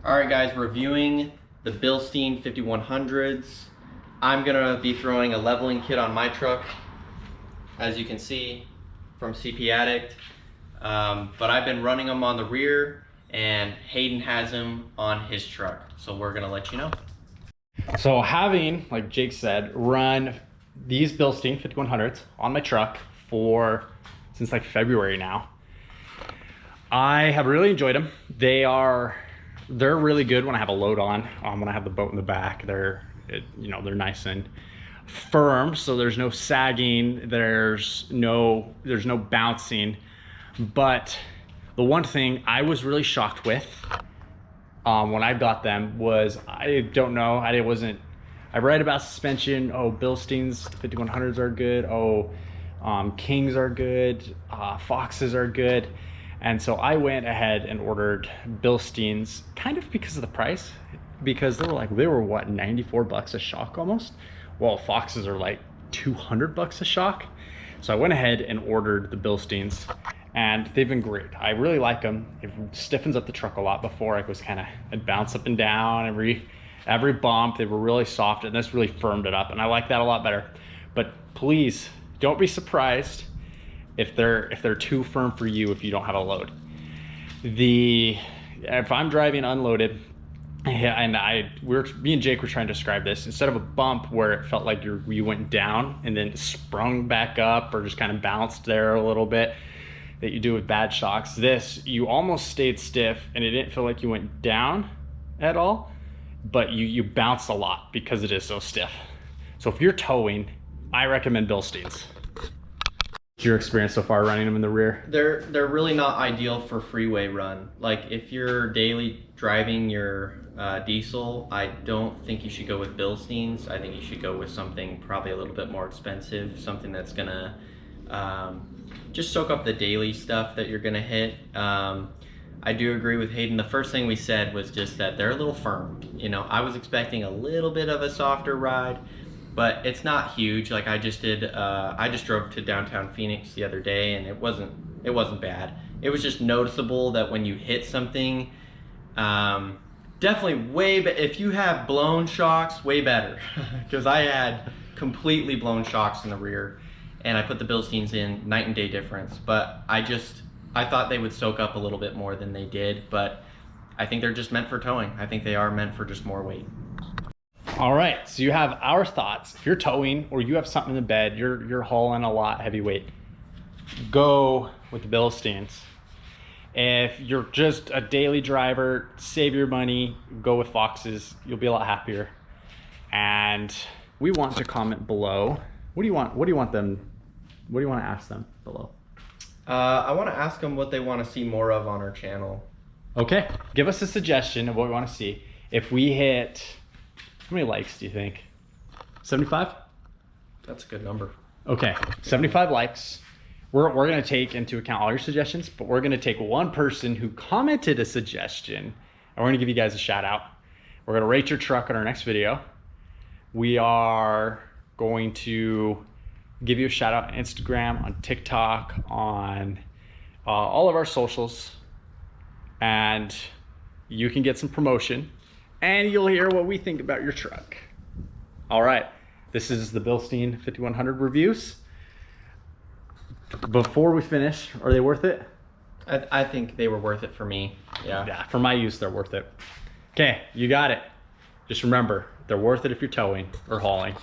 All right, guys, reviewing the Bilstein 5100s. I'm gonna be throwing a leveling kit on my truck, as you can see from CP Addict. But I've been running them on the rear, and Hayden has them on his truck. So we're gonna let you know. So having, like Jake said, run these Bilstein 5100s on my truck since like February now, I have really enjoyed them. They're really good when I have a load on. When I have the boat in the back, they're nice and firm, so there's no sagging, there's no bouncing. But the one thing I was really shocked with when I got them was, I don't know, I read about suspension. Oh, Bilstein's 5100s are good. Oh, Kings are good. Foxes are good. And so I went ahead and ordered Bilsteins, kind of because of the price, because they were what, 94 bucks a shock almost. Well, Foxes are like 200 bucks a shock. So I went ahead and ordered the Bilsteins, and they've been great. I really like them. It stiffens up the truck a lot. Before I'd bounce up and down every bump. They were really soft, and this really firmed it up, and I like that a lot better. But please don't be surprised if they're too firm for you if you don't have a load. If I'm driving unloaded, and me and Jake were trying to describe this, instead of a bump where it felt like you went down and then sprung back up, or just kind of bounced there a little bit, that you do with bad shocks, this, you almost stayed stiff and it didn't feel like you went down at all, but you bounced a lot because it is so stiff. So if you're towing, I recommend Bilsteins. What's your experience so far running them in the rear? They're really not ideal for freeway run. Like if you're daily driving your diesel, I don't think you should go with Bilsteins. I think you should go with something probably a little bit more expensive, something that's gonna just soak up the daily stuff that you're gonna hit. I do agree with Hayden. The first thing we said was just that they're a little firm. I was expecting a little bit of a softer ride, but it's not huge. Like I just drove to downtown Phoenix the other day, and it wasn't bad. It was just noticeable that when you hit something, definitely if you have blown shocks, way better. Because I had completely blown shocks in the rear, and I put the Bilsteins in, night and day difference. But I thought they would soak up a little bit more than they did, but I think they're just meant for towing. I think they are meant for just more weight. All right, so you have our thoughts. If you're towing or you have something in the bed, you're hauling a lot heavyweight, go with the Bilsteins. If you're just a daily driver, save your money, go with Foxes. You'll be a lot happier. And we want to comment below. What do you want to ask them below? I want to ask them what they want to see more of on our channel. Okay, give us a suggestion of what we want to see. If we hit, how many likes do you think? 75? That's a good number. Okay, 75 likes. We're going to take into account all your suggestions, but we're going to take one person who commented a suggestion, and we're going to give you guys a shout out. We're going to rate your truck in our next video. We are going to give you a shout out on Instagram, on TikTok, on all of our socials, and you can get some promotion, and you'll hear what we think about your truck. All right, this is the Bilstein 5100 reviews. Before we finish, are they worth it? I think they were worth it for me. Yeah, for my use, they're worth it. Okay, you got it. Just remember, they're worth it if you're towing or hauling.